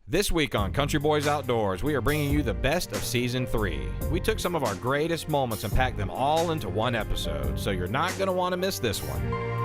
This week on Country Boys Outdoors, we are bringing you the best of Season 3. We took some of our greatest moments and packed them all into one episode, so you're not going to want to miss this one.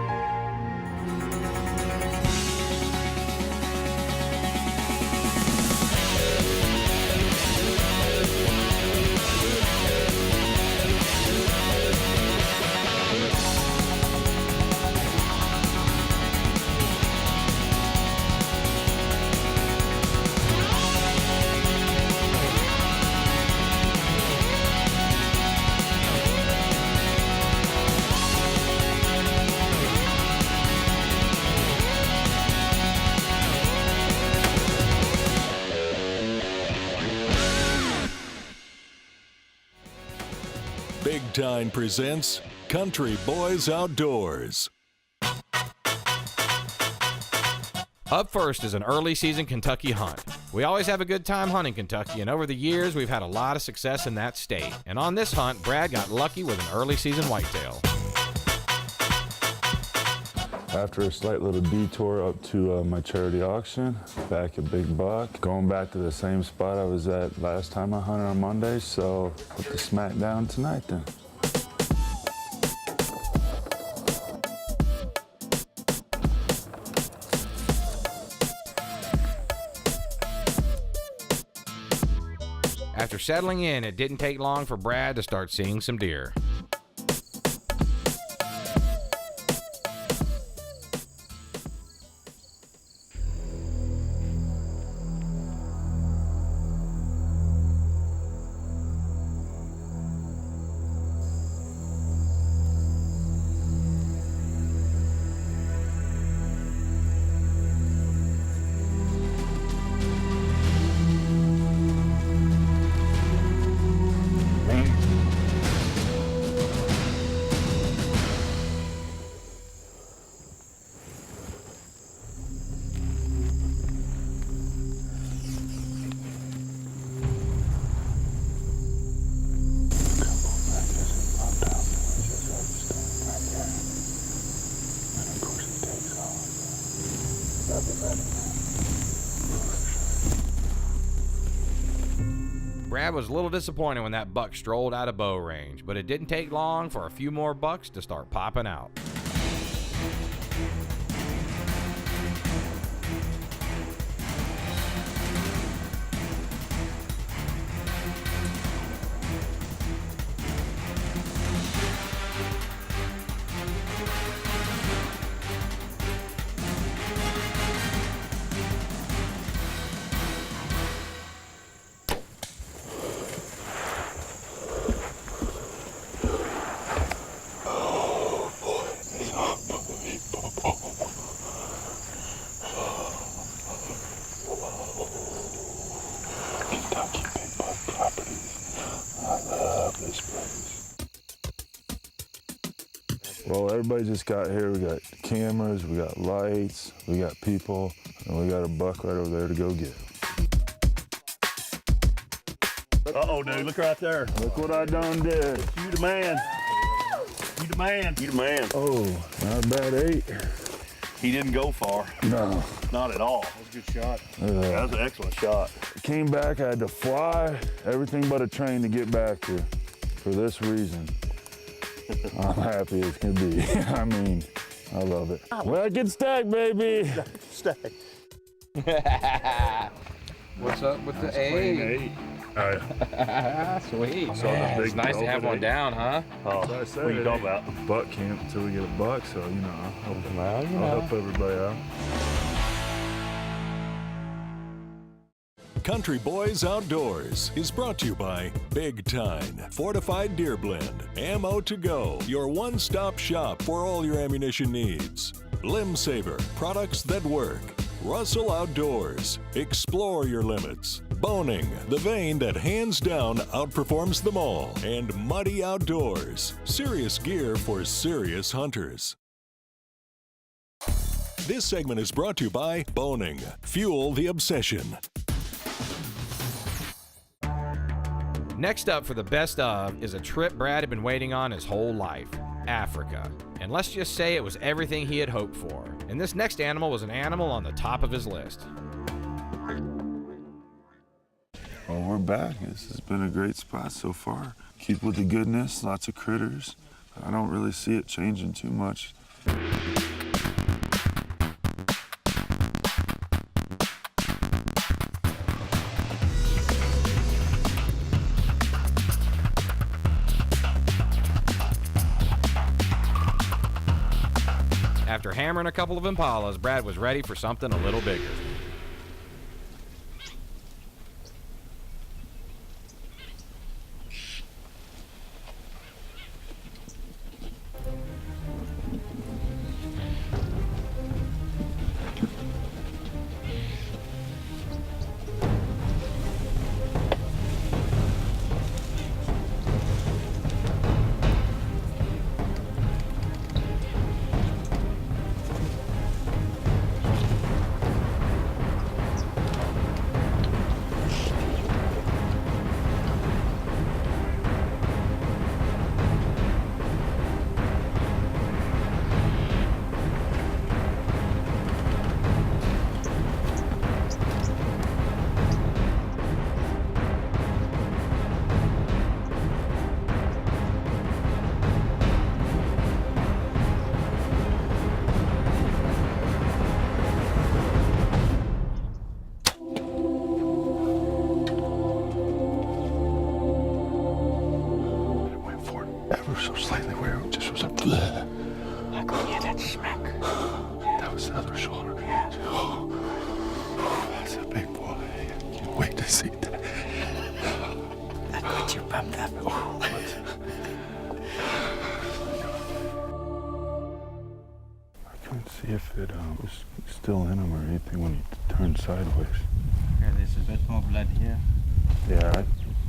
Big Time presents Country Boys Outdoors. Up first is an early season Kentucky hunt. We always have a good time hunting Kentucky, and over the years we've had a lot of success in that state. And on this hunt, Brad got lucky with an early season whitetail. After a slight little detour up to my charity auction, back at Big Buck, going back to the same spot I was at last time I hunted on Monday, so put the smack down tonight then. After settling in, it didn't take long for Brad to start seeing some deer. Brad was a little disappointed when that buck strolled out of bow range, but it didn't take long for a few more bucks to start popping out. Kentucky Big Buck Properties. I love this place. Well, everybody just got here. We got cameras, we got lights, we got people, and we got a buck right over there to go get. Uh-oh, dude, look right there. Look what I done did. You the man. You the man. You the man. Oh, not a bad 8. He didn't go far. No. Not at all. That was a good shot. That was an excellent shot. Came back, I had to fly everything but a train to get back here for this reason. I'm happy as can be. I mean, I love it. Well, I can stack, baby. Stack. What's up with the 8? Sweet. Man, it's nice to have one down, huh? Oh, what are you talking about? Buck camp until we get a buck, so, you know, I'll help everybody out. Country Boys Outdoors is brought to you by Big Time Fortified Deer Blend, Ammo to Go, your one-stop shop for all your ammunition needs. Limb Saver, products that work. Russell Outdoors, explore your limits. Boning, the vein that hands down outperforms them all. And Muddy Outdoors, serious gear for serious hunters. This segment is brought to you by Boning, fuel the obsession. Next up for the best of is a trip Brad had been waiting on his whole life, Africa. And let's just say it was everything he had hoped for. And this next animal was an animal on the top of his list. Well, we're back. This has been a great spot so far. Keep with the goodness, lots of critters. I don't really see it changing too much. After hammering a couple of impalas, Brad was ready for something a little bigger. Ever so slightly where it just was a bleh. I could hear that smack. That was the other shoulder. Oh, that's a big boy. I can't wait to see that. That got you pumped up. I couldn't see if it was still in him or anything when he turned sideways. Okay, there's a bit more blood here. Yeah,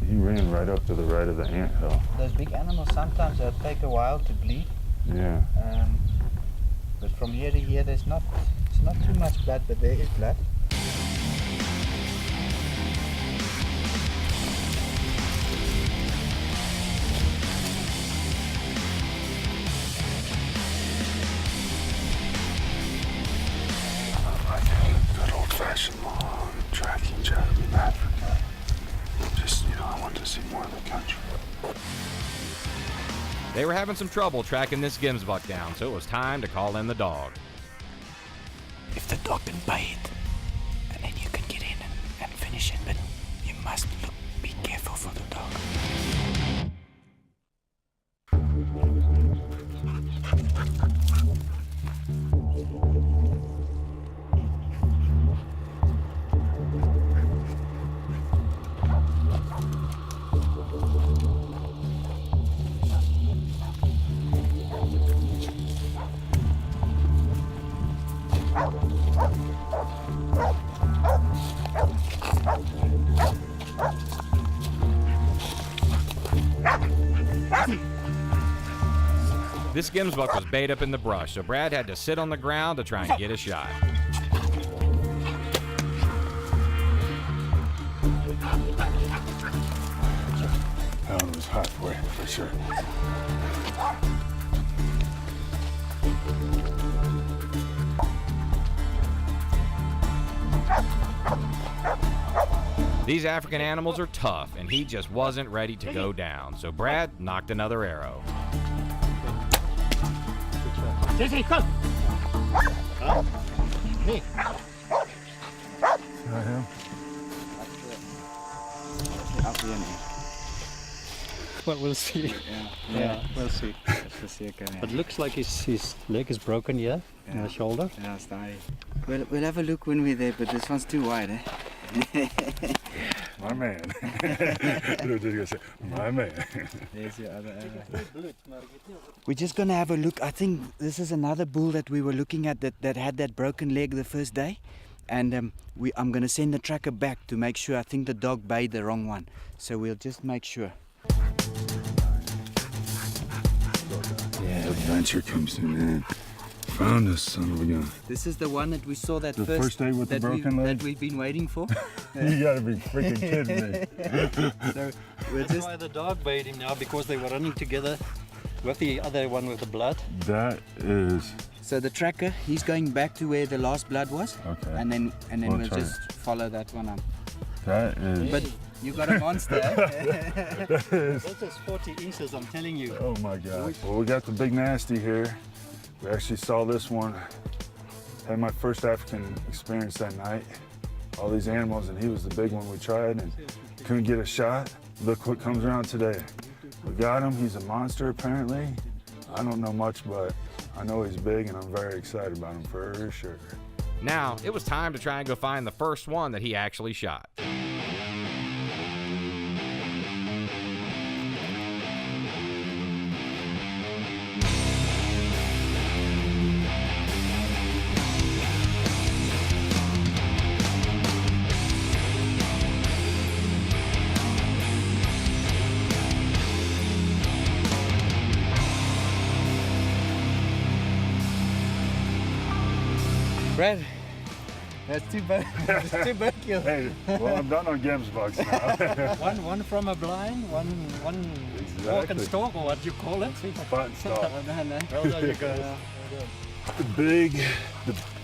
he ran right up to the right of the anthill. Those big animals sometimes take a while to bleed. Yeah. But from here to here, it's not too much blood, but there is blood. Good old-fashioned long tracking jab in Africa. Just, I want to see more of the country. They were having some trouble tracking this Gemsbuck down, so it was time to call in the dog. If the dog can bite, and then you can get in and finish it, but you must be careful for the dog. This Gemsbuck was bait up in the brush, so Brad had to sit on the ground to try and get a shot. That one was hot for you, for sure. These African animals are tough, and he just wasn't ready to go down, so Brad knocked another arrow. Jesse, come! Hey. Is that him? Well, we'll see. Yeah, we'll see. It looks like his leg is broken here, in the shoulder. We'll have a look when we're there, but this one's too wide, eh? My man. I was just gonna say, my man. There's your other arrow. We're just gonna have a look. I think this is another bull that we were looking at that had that broken leg the first day. And I'm gonna send the tracker back to make sure. I think the dog bayed the wrong one. So we'll just make sure. Yeah, adventure comes to an end. Found us, son of a gun. This is the one that we saw that The first day with the broken leg? that we've been waiting for. You gotta be freaking kidding me. So we're That's just why the dog bait him now, because they were running together with the other one with the blood. That is... so the tracker, he's going back to where the last blood was. Okay. And then We'll we'll try just follow that one up. That is... But You got a monster. This is 40 inches, I'm telling you. Oh my God. Well, we got the big nasty here. We actually saw this one. Had my first African experience that night. All these animals, and he was the big one we tried and couldn't get a shot. Look what comes around today. We got him, he's a monster apparently. I don't know much, but I know he's big and I'm very excited about him for sure. Now, it was time to try and go find the first one that he actually shot. Brad, that's too bad. That's too bad kill. Hey, well, I'm done on Gems bucks now. One from a blind, one walk and Exactly. stalk, or what you call it. Spot and stalk. Well, there you go. The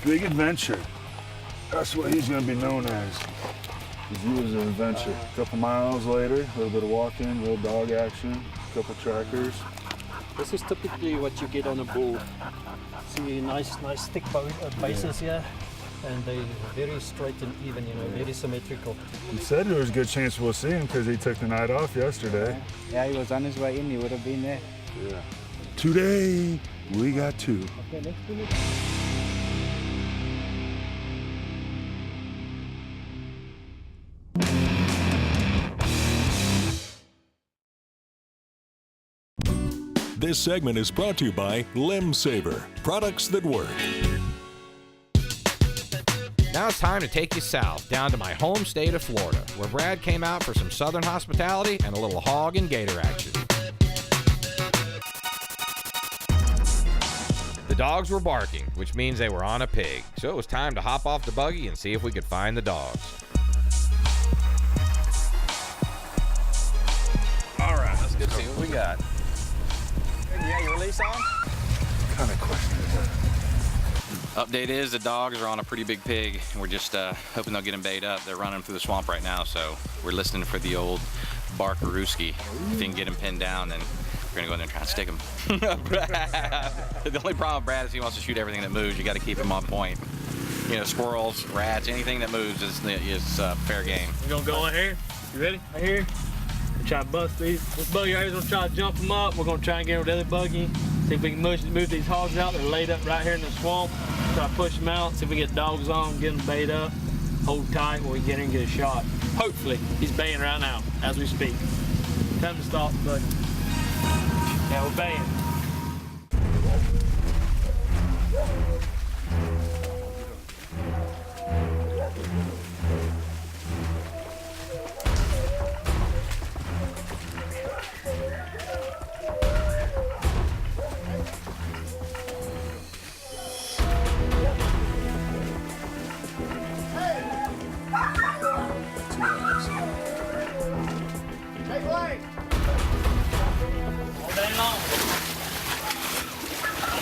big adventure. That's what he's gonna be known as. He was an adventure. A couple miles later, a little bit of walking, little dog action, a couple trackers. This is typically what you get on a bull. See nice thick bases here, and they're very straight and even, very symmetrical. He said there was a good chance we'll see him because he took the night off yesterday. Yeah, he was on his way in. He would have been there. Yeah. Today, we got two. Okay, let's do it. This segment is brought to you by Limb Saver, products that work. Now it's time to take you south, down to my home state of Florida, where Brad came out for some southern hospitality and a little hog and gator action. The dogs were barking, which means they were on a pig, so it was time to hop off the buggy and see if we could find the dogs. All right, let's go see what we got. You got your release on? What kind of question is that? Update is the dogs are on a pretty big pig, and we're just hoping they'll get them bait up. They're running through the swamp right now, so we're listening for the old Barkarooski. If you can get them pinned down, then we're gonna go in there and try and stick them. The only problem with Brad is he wants to shoot everything that moves. You got to keep him on point. Squirrels, rats, anything that moves is fair game. We're gonna go in here. You ready? Right here. We'll try to bust these. This buggy right here is gonna try to jump them up. We're gonna try and get with the other buggy. See if we can move these hogs out. They're laid up right here in the swamp. Try to push them out. See if we get dogs on, get them bait up. Hold tight when we get in and get a shot. Hopefully, he's baying right now as we speak. Time to stop the buggy. Yeah, we're baying. All day long.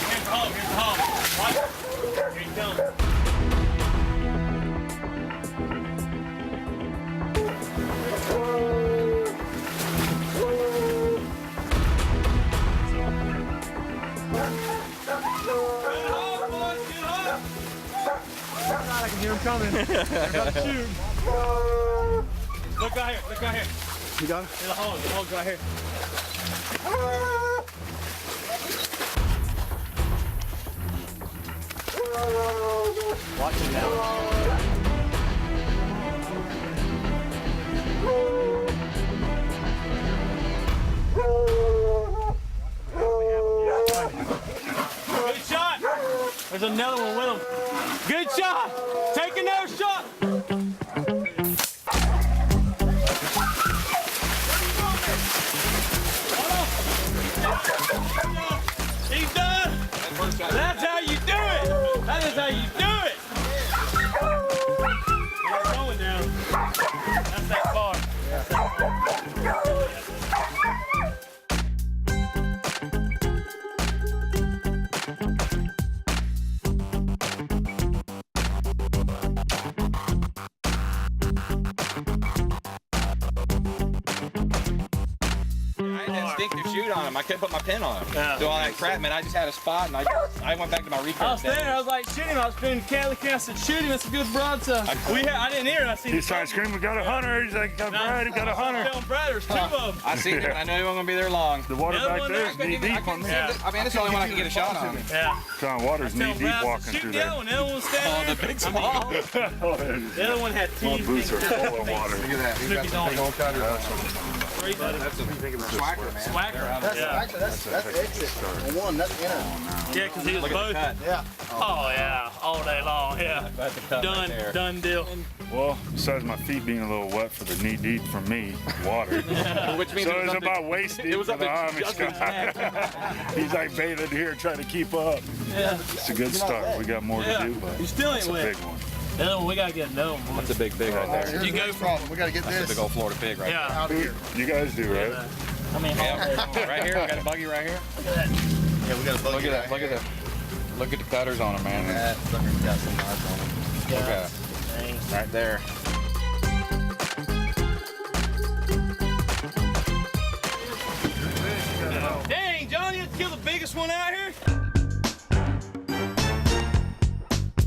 Here's the hog, here's the hog. Watch. Here he comes. I can hear him coming. They're about to shoot. Look right here, look right here. You got it? There's the hog's right here. Watch him now. Good shot. There's another one with him. Good shot. Take another shot. He's done. That's how you do it. That is how you do it. It's going down. That's that far. That's that far. think to shoot on him. I couldn't put my pin on him. Yeah. Do all that crap, man. I just had a spot, and I went back to my recurve. I was standing there, I was like, shoot him. I was feeling Cali I said, shoot him. It's a good broadside. I didn't hear it. I seen He's trying to scream, we got a hunter. He's like, got Brad, he got a hunter. I was telling Brad, there's 2 of them. I seen him, and I knew he wasn't going to be there long. The water The other back one there there, is knee deep on Yeah. there. I mean, that's the only one I can get a shot on. Yeah. John Water's knee Telling deep Brad, walking shoot through the there. other one. The other one was standing there. The big small. The other one had My teeth. boots are full of water. Look at that. He's got some big old cutter. That's That's a swacker, man. Swacker. Yeah. Actually, that's the exit. One, that's the inner. Yeah, because he was Look at both. the cut. Yeah. Oh, yeah. All day long. Yeah. That's the cut right there. Done deal. Well, besides my feet being a little wet for the knee deep from me, water. Which means So it it's was up about to, waist deep it was for up the to Amish Justin's guy. neck. He's like bathing here trying to keep up. Yeah. It's a good start. We got more to do, but You still ain't it's a wet. big one. The other one, we got to get another one. That's a big pig right there. Here's You the go next from- problem. We got to get That's a this big old Florida pig right Yeah. out of here. You guys do, right? I mean, there. Yeah. Right here, we got a buggy right here. Yeah, we got to bug Look at that. Look at that. Look at the cutters on them, man. that. Sucker's got some knives on him. Look at it. Right there. Dang, John, you had to kill the biggest one out here?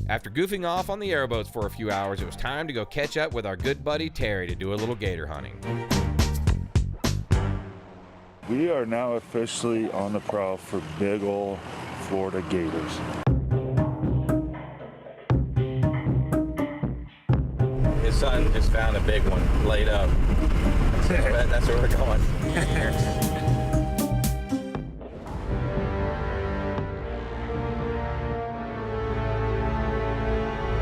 After goofing off on the airboats for a few hours, it was time to go catch up with our good buddy Terry to do a little gator hunting. We are now officially on the prowl for big ol' Florida gators. His son just found a big one laid up. That's where we're going.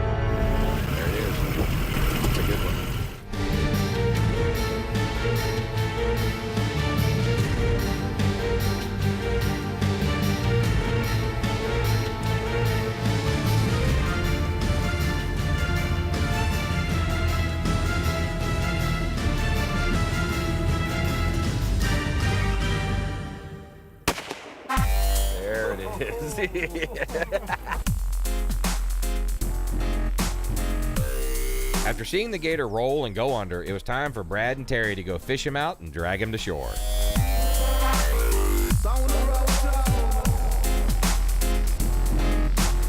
There it is. It's a good one. There it is. After seeing the gator roll and go under, it was time for Brad and Terry to go fish him out and drag him to shore.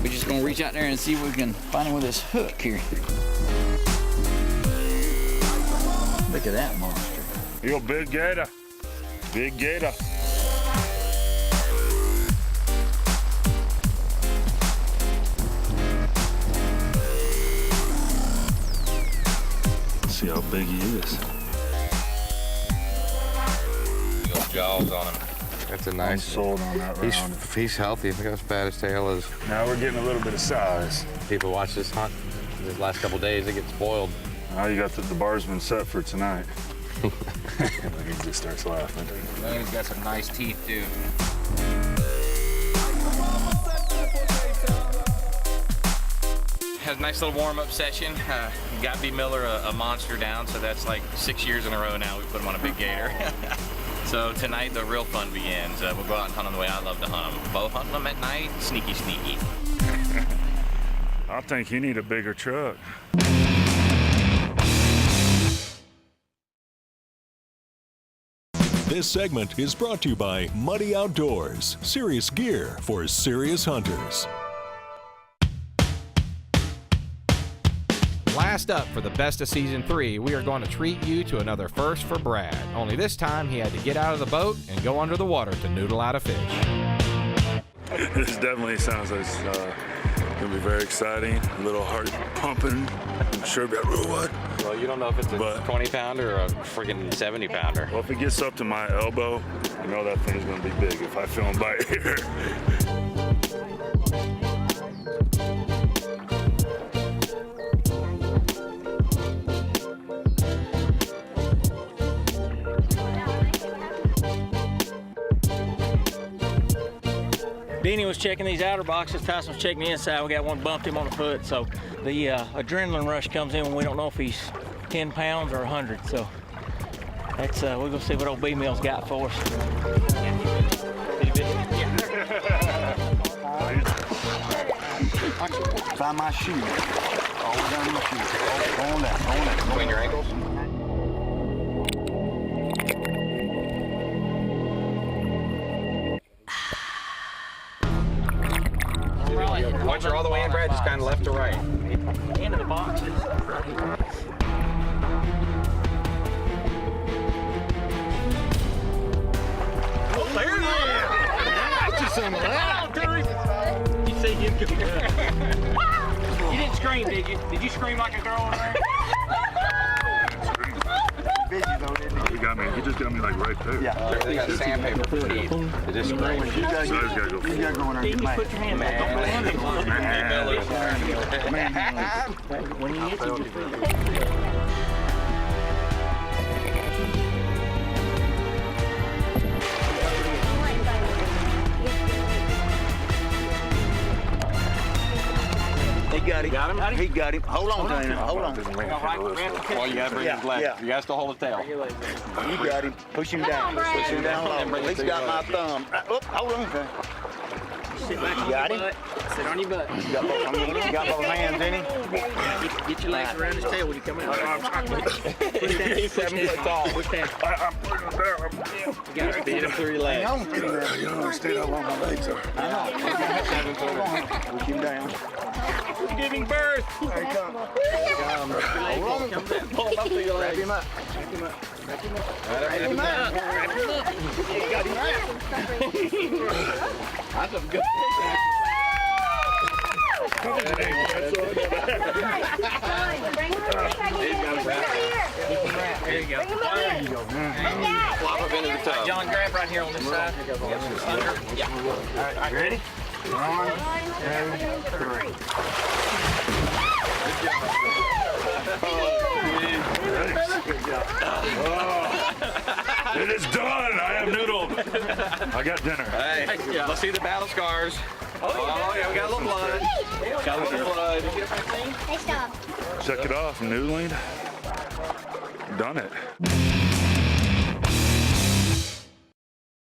We're just gonna reach out there and see if we can find him with this hook here. Look at that monster. You big gator. Big gator. See how big he is. Big old jaws on him. That's a I'm nice. sold on that round. He's healthy. Look how fat his tail is. Now we're getting a little bit of size. People watch this hunt. These last couple days, they get spoiled. Now you got the bar's been set for tonight. Look, he just starts laughing. Man, he's got some nice teeth too. Had a nice little warm-up session. Got B. Miller a monster down, so that's like 6 years in a row now we put him on a big gator. So tonight the real fun begins. We'll go out and hunt them the way I love to hunt them. Bow hunting them at night, sneaky, sneaky. I think you need a bigger truck. This segment is brought to you by Muddy Outdoors, serious gear for serious hunters. Last up for the best of season 3, we are going to treat you to another first for Brad. Only this time he had to get out of the boat and go under the water to noodle out a fish. This definitely sounds like it's gonna be very exciting. A little heart pumping. I'm sure about what? Well, you don't know if it's a But- 20-pounder or a freaking 70-pounder. Well, if it gets up to my elbow, you know that thing's gonna be big if I feel him bite here. Beanie was checking these outer boxes, Tyson was checking the inside. We got one bumped him on the foot, so the adrenaline rush comes in when we don't know if he's 10 pounds or 100. So that's we're gonna see what old B-Mill's got for us. Find my shoe. All down your shoe. Go on that. Between your ankles? kind of left to right. Into the boxes. Oh, there it is! That's just some of that. You see him come You didn't scream, did you? Did you scream like a girl over there? He got me. He just got me like right there. Yeah. They got sandpaper for teeth. They just scream. You guys gotta go. You gotta go in there and get mad. Put your hand back. When you hit you, He got him. Got him? He got him. Hold on, Dana. Hold on. Well, you gotta bring his leg. Yeah. You gotta still hold the tail. You got him. Push him down. Push him down low. He's got my thumb. Hold on, Dana. sit back on got your him? butt. Sit on your butt. You got both hands in him? Get your legs around his tail when you come out. Push down. He's 7 foot tall. Push down. I'm putting him down. You got to beat him through your legs. You don't understand how long my legs are. I know. Push him down. Giving birth. There he comes. Hold on. Pull him up through your Wrap legs. him up. Wrap him up. Wrap him up. Wrap him up. You got him wrapped. That's a good There you go. Flop up into the tub. John, grab right here on this side. Under. Yeah. All right, ready? 1, 2, 3. It is done. I have noodled. I got dinner. Hey, let's see the battle scars. Oh, yeah, we got a little blood. Got a little blood. Check it off. Noodling. Done it.